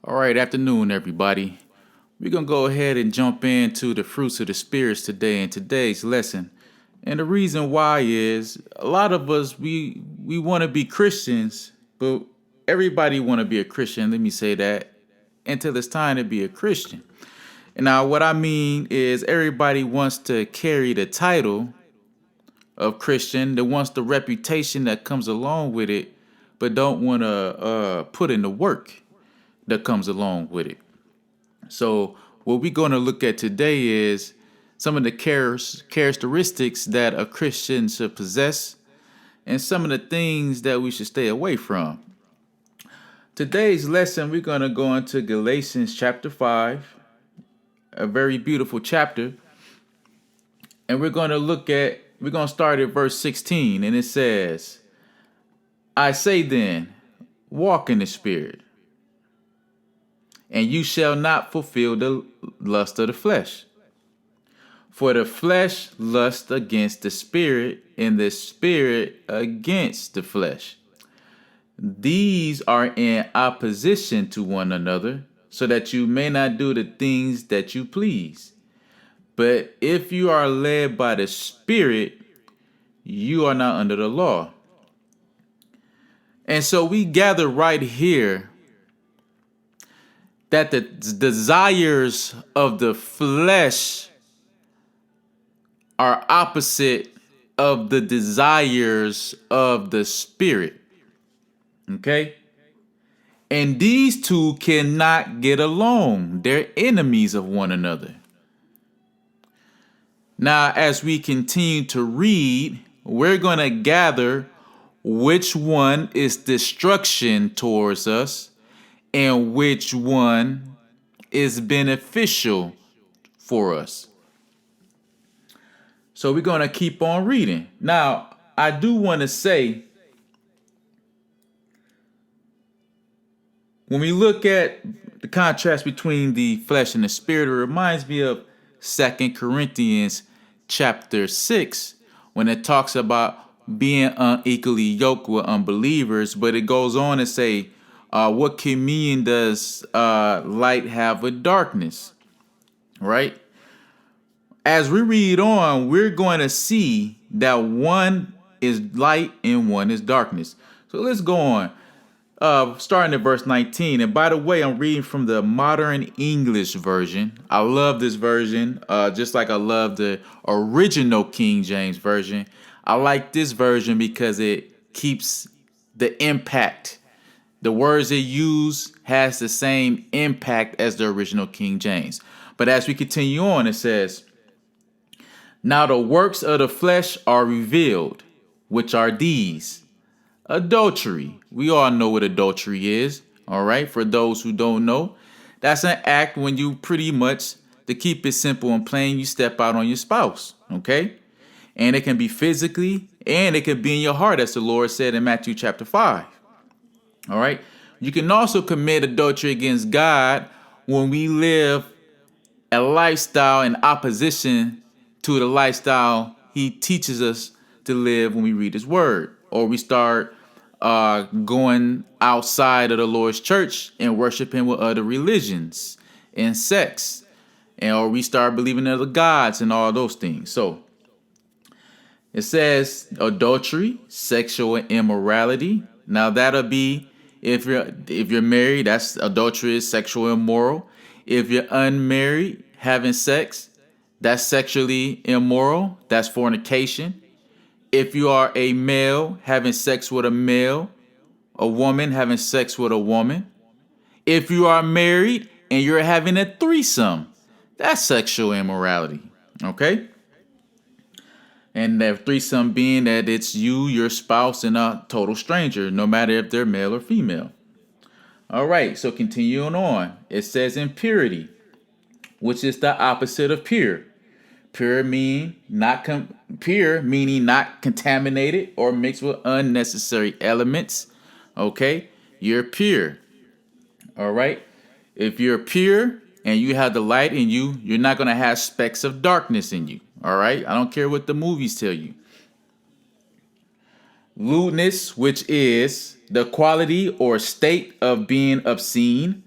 All right, afternoon, everybody. We're going to go ahead and jump into the fruits of the spirits today in today's lesson. And the reason why is a lot of us, we want to be Christians, but everybody want to be a Christian. Let me say that until it's time to be a Christian. And now what I mean is everybody wants to carry the title of Christian, that wants the reputation that comes along with it, but don't want to put in the work that comes along with it. So what we're going to look at today is some of the characteristics that a Christian should possess and some of the things that we should stay away from. Today's lesson, we're going to go into Galatians chapter 5, a very beautiful chapter. And we're going to start at verse 16, and it says, I say then, walk in the Spirit, and you shall not fulfill the lust of the flesh. For the flesh lusts against the Spirit, and the Spirit against the flesh. These are in opposition to one another, so that you may not do the things that you please. But if you are led by the Spirit, you are not under the law. And so we gather right here that the desires of the flesh are opposite of the desires of the Spirit. Okay? And these two cannot get along. They're enemies of one another. Now, as we continue to read, we're going to gather which one is destruction towards us and which one is beneficial for us. So we're going to keep on reading. Now, I do want to say, when we look at the contrast between the flesh and the spirit, it reminds me of 2 Corinthians chapter 6, when it talks about being unequally yoked with unbelievers, but it goes on to say, what communion does light have with darkness? Right? As we read on, we're going to see that one is light and one is darkness. So let's go on. Starting at verse 19. And by the way, I'm reading from the Modern English Version. I love this version, just like I love the original King James Version. I like this version because it keeps the impact. The words they use has the same impact as the original King James. But as we continue on, it says, now the works of the flesh are revealed, which are these. Adultery. We all know what adultery is. All right. For those who don't know, that's an act when you pretty much, to keep it simple and plain, you step out on your spouse. Okay. And it can be physically and it can be in your heart, as the Lord said in Matthew chapter 5. All right. You can also commit adultery against God when we live a lifestyle in opposition to the lifestyle he teaches us to live when we read his word, or we start going outside of the Lord's church and worshiping with other religions and sects, and or we start believing in other gods and all those things. So it says adultery, sexual immorality. Now that'll be if you're married, that's adultery, is sexual immoral. If you're unmarried, having sex, that's sexually immoral. That's fornication. If you are a male having sex with a male, a woman having sex with a woman. If you are married and you're having a threesome, that's sexual immorality. Okay? And that threesome being that it's you, your spouse, and a total stranger, no matter if they're male or female. All right, so continuing on. It says impurity, which is the opposite of pure. Pure meaning not contaminated or mixed with unnecessary elements. Okay, you're pure. All right. If you're pure and you have the light in you, you're not going to have specks of darkness in you. All right. I don't care what the movies tell you. Lewdness, which is the quality or state of being obscene.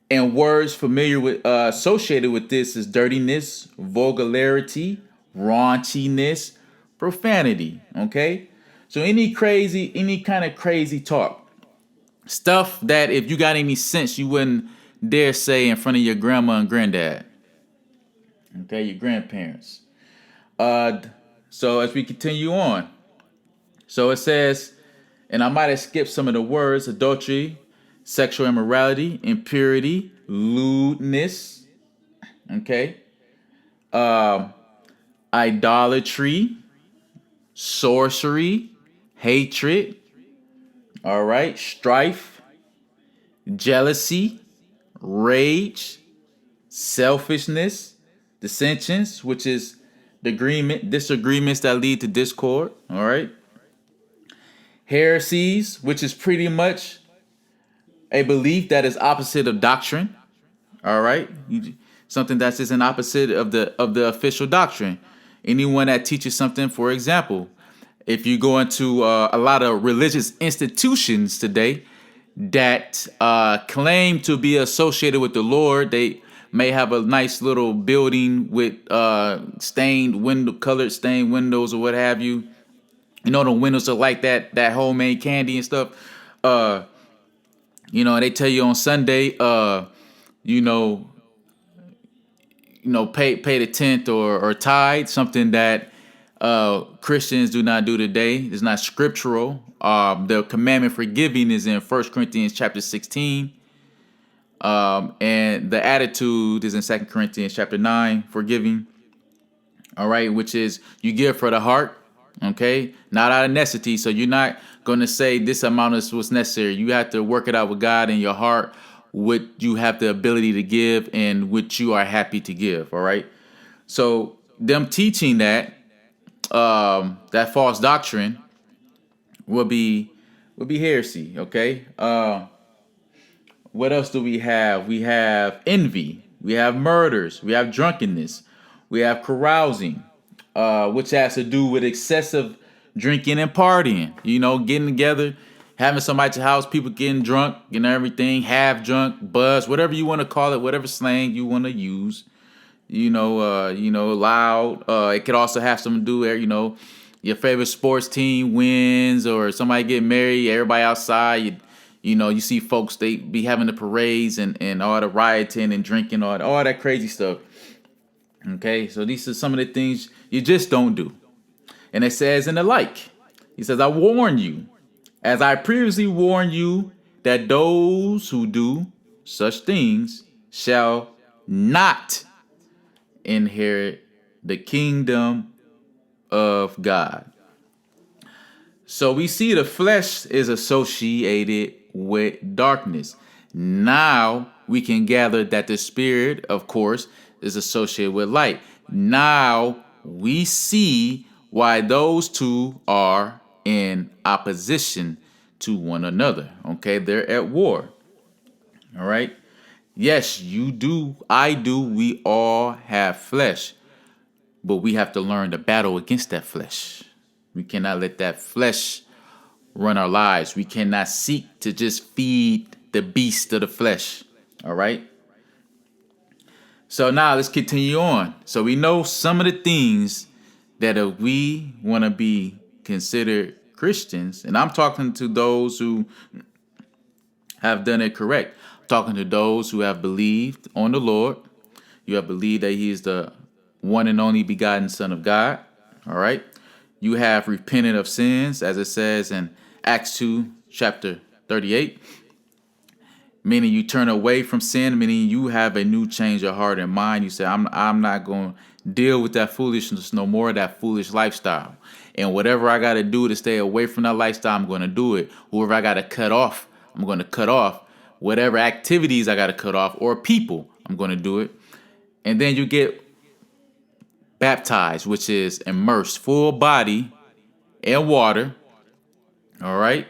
And words familiar with associated with this is dirtiness, vulgarity, raunchiness, profanity. Okay, so any kind of crazy talk, stuff that if you got any sense, you wouldn't dare say in front of your grandma and granddad. Okay, your grandparents. Uh, so as we continue on, so it says, and I might have skipped some of the words: adultery, sexual immorality, impurity, lewdness. Okay, um, idolatry, sorcery, hatred. All right, strife, jealousy, rage, selfishness, dissensions, which is disagreements that lead to discord. All right, heresies, which is pretty much a belief that is opposite of doctrine. All right, something that's just an opposite of the official doctrine. Anyone that teaches something, for example, if you go into a lot of religious institutions today that claim to be associated with the Lord, they may have a nice little building with colored stained windows or what have you. You know, the windows are like that homemade candy and stuff. Uh, and they tell you on Sunday, you know, pay the tenth or tithe, something that Christians do not do today. It's not scriptural. The commandment for giving is in 1 Corinthians chapter 16. And the attitude is in 2 Corinthians chapter 9 for giving. All right, which is you give for the heart, okay, not out of necessity. So you're not going to say this amount is what's necessary. You have to work it out with God in your heart, what you have the ability to give and what you are happy to give. All right. So them teaching that false doctrine will be heresy. Okay. What else do we have? We have envy. We have murders. We have drunkenness. We have carousing, which has to do with excessive drinking and partying. Getting together, having somebody at your house, people getting drunk, everything, half drunk, buzz, whatever you want to call it, whatever slang you want to use. Loud. It could also have something to do with, your favorite sports team wins or somebody get married, everybody outside. You see folks, they be having the parades and all the rioting and drinking, all that crazy stuff. Okay, so these are some of the things you just don't do. And it says in the like, he says, I warn you, as I previously warned you, that those who do such things shall not inherit the kingdom of God. So we see the flesh is associated with darkness. Now we can gather that the spirit, of course, is associated with light. Now we see why those two are in opposition to one another. Okay, they're at war. All right. Yes, you do. I do. We all have flesh, but we have to learn to battle against that flesh. We cannot let that flesh run our lives. We cannot seek to just feed the beast of the flesh. All right. So now let's continue on. So we know some of the things that if we want to be considered Christians, and I'm talking to those who have done it correct. I'm talking to those who have believed on the Lord. You have believed that he is the one and only begotten Son of God. All right. You have repented of sins, as it says in Acts 2, chapter 38. Meaning you turn away from sin, meaning you have a new change of heart and mind. You say, I'm not going to deal with that foolishness no more, that foolish lifestyle. And whatever I got to do to stay away from that lifestyle, I'm going to do it. Whoever I got to cut off, I'm going to cut off. Whatever activities I got to cut off or people, I'm going to do it. And then you get baptized, which is immersed full body in water. All right.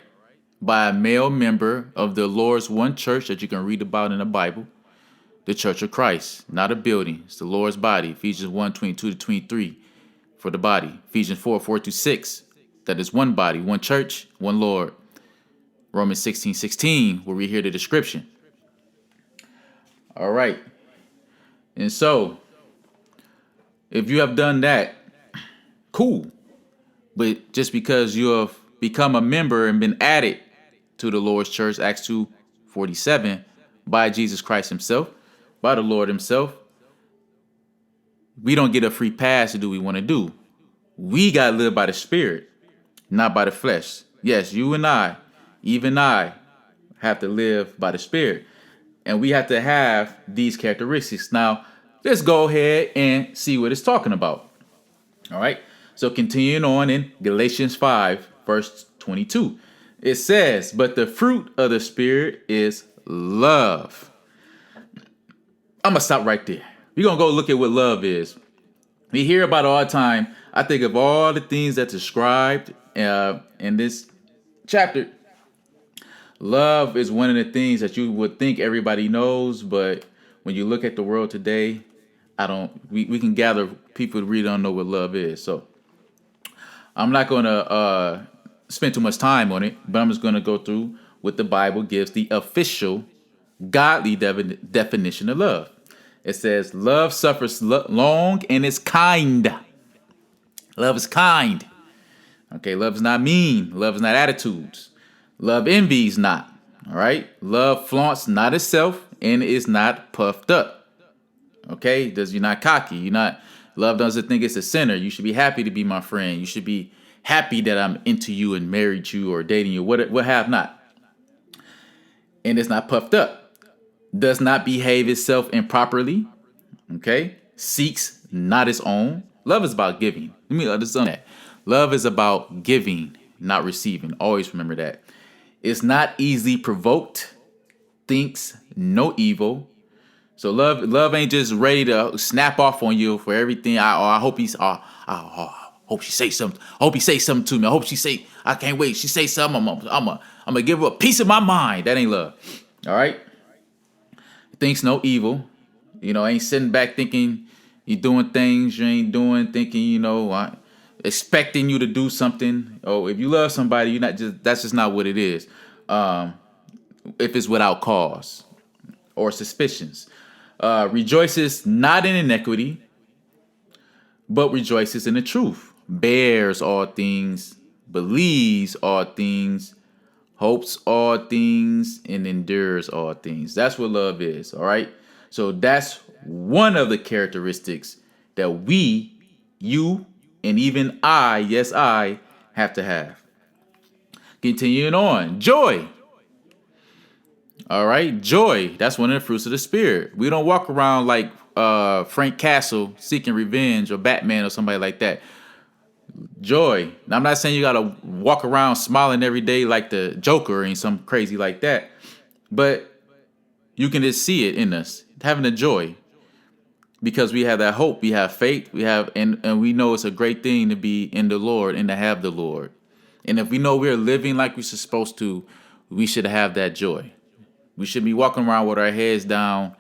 By a male member of the Lord's one church that you can read about in the Bible, the Church of Christ, not a building. It's the Lord's body. Ephesians 1:22-23 for the body. Ephesians 4:4-6, that is one body, one church, one Lord. Romans 16:16, where we hear the description. All right. And so, if you have done that, cool. But just because you have become a member and been added to the Lord's church, Acts 2:47, by Jesus Christ himself, by the Lord himself, we don't get a free pass to do what we want to do. We got to live by the Spirit, not by the flesh. Yes, you and I, even I, have to live by the Spirit. And we have to have these characteristics. Now, let's go ahead and see what it's talking about. All right. So continuing on in Galatians 5, verse 22, it says, but the fruit of the Spirit is love. I'm going to stop right there. We're going to go look at what love is. We hear about it all the time. I think of all the things that's described in this chapter. Love is one of the things that you would think everybody knows, but when you look at the world today, we can gather people who really don't know what love is. So I'm not going to spend too much time on it, but I'm just going to go through what the Bible gives the official godly definition of love. It says, love suffers long and is kind. Love is kind. Okay, love is not mean. Love is not attitudes. Love envies not. All right. Love flaunts not itself and is not puffed up. Okay. You're not cocky. Love doesn't think it's a sinner. You should be happy to be my friend. You should be happy that I'm into you and married you or dating you. What have not. And it's not puffed up. Does not behave itself improperly. Okay. Seeks not its own. Love is about giving. Let me understand that. Love is about giving, not receiving. Always remember that. It's not easily provoked. Thinks no evil. So love ain't just ready to snap off on you for everything. I hope hope she say something. I hope he say something to me. I hope she say, I can't wait. She say something. I'm gonna give her a piece of my mind. That ain't love. All right. Thinks no evil. Ain't sitting back thinking you're doing things you ain't doing, thinking, expecting you to do something. Oh, if you love somebody, that's just not what it is. If it's without cause or suspicions. Rejoices not in iniquity, but rejoices in the truth. Bears all things, believes all things, hopes all things, and endures all things. That's what love is, all right? So that's one of the characteristics that you, and even I have to have. Continuing on, joy. All right, joy. That's one of the fruits of the Spirit. We don't walk around like Frank Castle seeking revenge or Batman or somebody like that. Joy. Now, I'm not saying you got to walk around smiling every day like the Joker or something crazy like that, but you can just see it in us, having a joy. Because we have that hope, we have faith, and we know it's a great thing to be in the Lord and to have the Lord. And if we know we're living like we're supposed to, we should have that joy. We should be walking around with our heads down,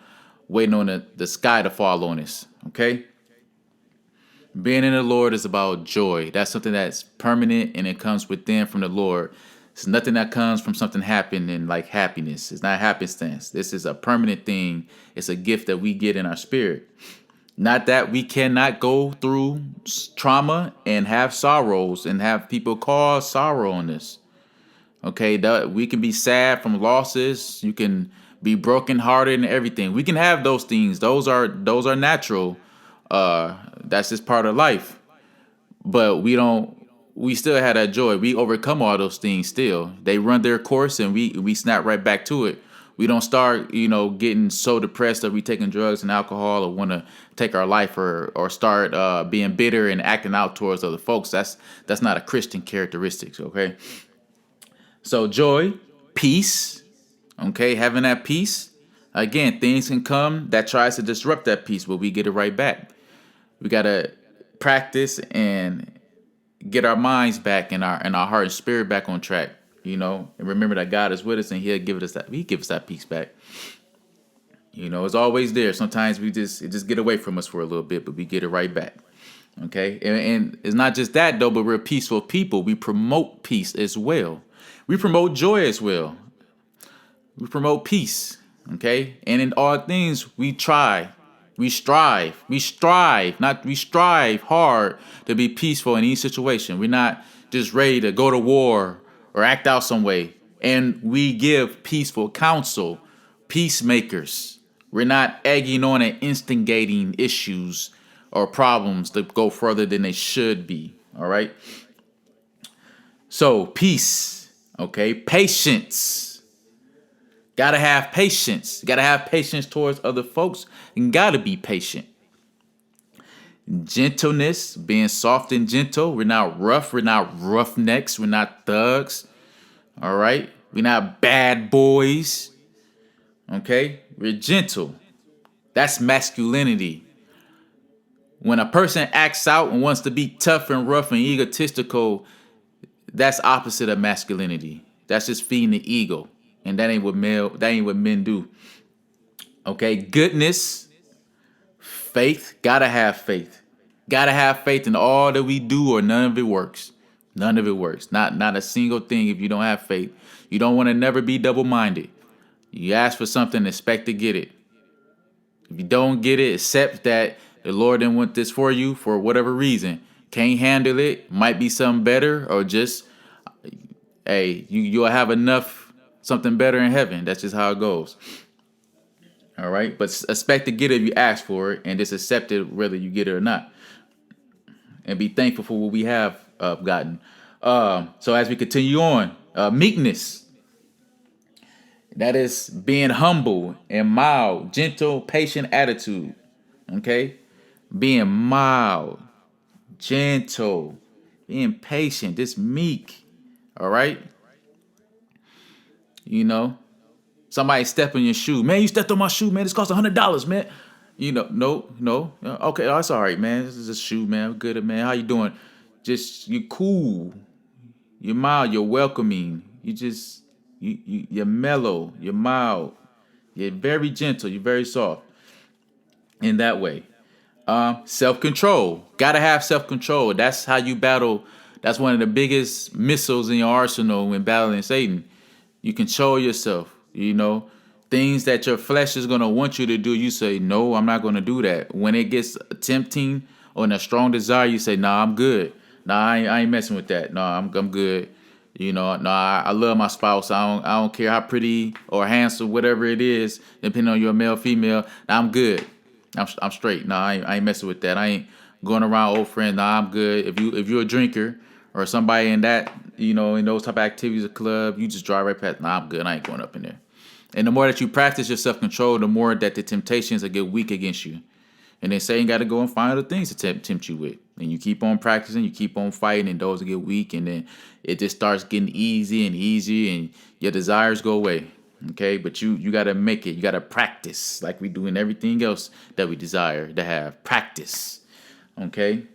waiting on the sky to fall on us. Okay? Being in the Lord is about joy. That's something that's permanent and it comes within from the Lord. It's nothing that comes from something happening like happiness. It's not happenstance. This is a permanent thing. It's a gift that we get in our spirit. Not that we cannot go through trauma and have sorrows and have people cause sorrow on us. Okay, we can be sad from losses. You can be brokenhearted and everything. We can have those things. Those are natural. That's just part of life. But we still have that joy. We overcome all those things still. They run their course and we snap right back to it. We don't start, getting so depressed that we taking drugs and alcohol or want to take our life or start being bitter and acting out towards other folks. That's not a Christian characteristic, okay? So joy, peace, okay, having that peace. Again, things can come that tries to disrupt that peace, but we get it right back. We got to practice and get our minds back and our heart and spirit back on track, and remember that God is with us and He'll give us that peace back. It's always there. Sometimes it just get away from us for a little bit, but we get it right back. Okay. And it's not just that though, but we're peaceful people. We promote peace as well. We promote joy as well. We promote peace. Okay? And in all things, we strive hard to be peaceful in each situation. We're not just ready to go to war or act out some way. And we give peaceful counsel, peacemakers. We're not egging on and instigating issues or problems to go further than they should be. All right? So, peace. Okay? Patience. Gotta have patience. Gotta have patience towards other folks. And gotta be patient. Gentleness, being soft and gentle. We're not rough. We're not roughnecks. We're not thugs. All right? We're not bad boys. Okay? We're gentle. That's masculinity. When a person acts out and wants to be tough and rough and egotistical, that's opposite of masculinity. That's just feeding the ego. And that ain't what men do. Okay, goodness, faith, gotta have faith. Gotta have faith in all that we do or none of it works. None of it works. Not a single thing if you don't have faith. You don't want to never be double-minded. You ask for something, expect to get it. If you don't get it, accept that the Lord didn't want this for you for whatever reason. Can't handle it, might be something better, or just, hey, you'll have enough something better in heaven. That's just how it goes. All right. But expect to get it if you ask for it, and just accept it whether you get it or not. And be thankful for what we have gotten. So as we continue on, meekness. That is being humble and mild, gentle, patient attitude. Okay. Being mild, gentle, being patient, just meek. All right. You know, somebody step in your shoe. Man, you stepped on my shoe, man. This costs $100, man. You know, no. Okay, that's all right, man. This is a shoe, man. I'm good, man. How you doing? Just, you're cool. You're mild. You're welcoming. You're mellow. You're mild. You're very gentle. You're very soft. In that way. Self-control. Gotta have self-control. That's how you battle. That's one of the biggest missiles in your arsenal when battling Satan. You control yourself, you know. Things that your flesh is going to want you to do, you say, no, I'm not going to do that. When it gets tempting or in a strong desire, you say, nah, I'm good. Nah, I ain't messing with that. Nah, I'm good. You know, nah, I love my spouse. I don't care how pretty or handsome, whatever it is, depending on your male, female. Nah, I'm good. I'm straight. Nah, I ain't messing with that. I ain't going around old friends. Nah, I'm good. If you're a drinker or somebody in that, you know, in those type of activities, a club, you just drive right past. Nah, I'm good. I ain't going up in there. And the more that you practice your self-control, the more that the temptations will get weak against you. And then Satan got to go and find other things to tempt you with. And you keep on practicing, you keep on fighting, and those will get weak. And then it just starts getting easy and easy, and your desires go away. Okay? But you got to make it. You got to practice like we do in everything else that we desire to have. Practice. Okay?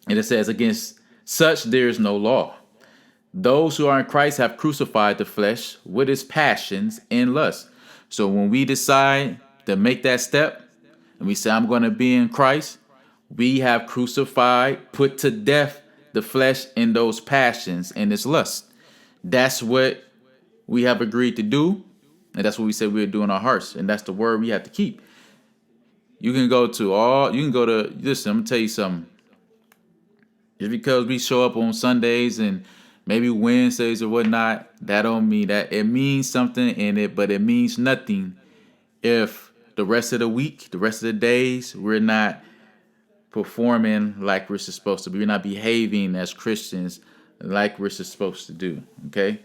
And it says, against such there is no law. Those who are in Christ have crucified the flesh with its passions and lusts. So when we decide to make that step and we say, I'm going to be in Christ, we have crucified, put to death the flesh and those passions and its lust. That's what we have agreed to do. And that's what we said we'll do in our hearts. And that's the word we have to keep. Listen, I'm going to tell you something. Just because we show up on Sundays and maybe Wednesdays or whatnot, that don't mean that it means something in it, but it means nothing if the rest of the week, the rest of the days, we're not performing like we're supposed to be. We're not behaving as Christians like we're supposed to do, okay?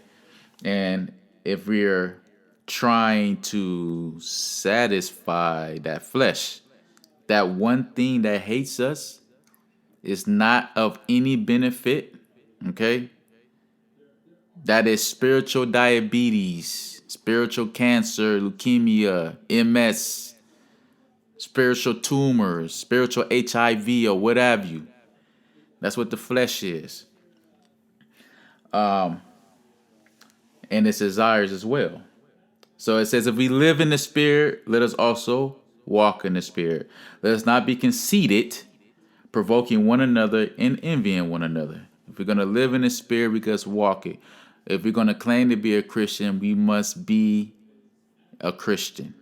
And if we're trying to satisfy that flesh, that one thing that hates us is not of any benefit, okay? That is spiritual diabetes, spiritual cancer, leukemia, MS, spiritual tumors, spiritual HIV, or what have you. That's what the flesh is. And its desires as well. So it says, if we live in the Spirit, let us also walk in the Spirit. Let us not be conceited, provoking one another and envying one another. If we're going to live in the Spirit, we must walk it. If we're going to claim to be a Christian, we must be a Christian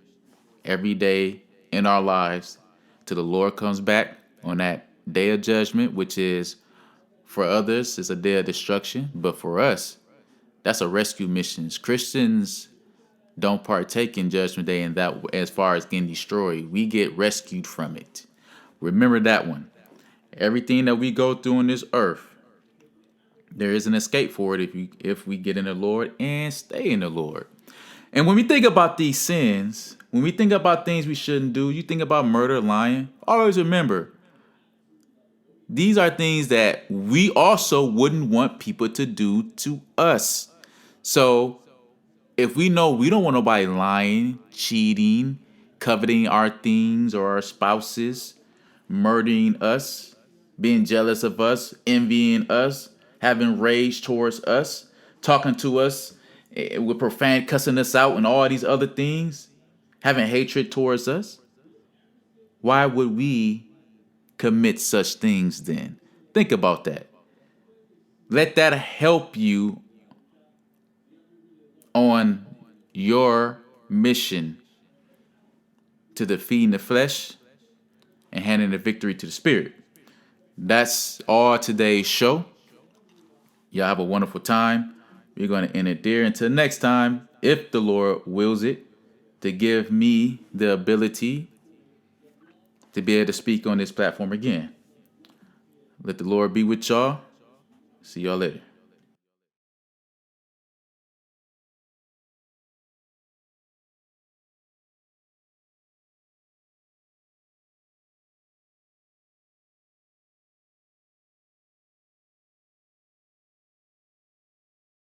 every day in our lives till the Lord comes back on that day of judgment, which is for others is a day of destruction, but for us, that's a rescue mission. Christians don't partake in Judgment Day in that as far as getting destroyed. We get rescued from it. Remember that one. Everything that we go through on this earth, there is an escape for it if we get in the Lord and stay in the Lord. And when we think about these sins, when we think about things we shouldn't do, you think about murder, lying, always remember, these are things that we also wouldn't want people to do to us. So if we know we don't want nobody lying, cheating, coveting our things or our spouses, murdering us, being jealous of us, envying us, having rage towards us, talking to us with profane, cussing us out, and all these other things, having hatred towards us, why would we commit such things then? Think about that. Let that help you on your mission to defeating the flesh and handing the victory to the spirit. That's all today's show. Y'all have a wonderful time. We're going to end it there. Until next time, if the Lord wills it, to give me the ability to be able to speak on this platform again. Let the Lord be with y'all. See y'all later.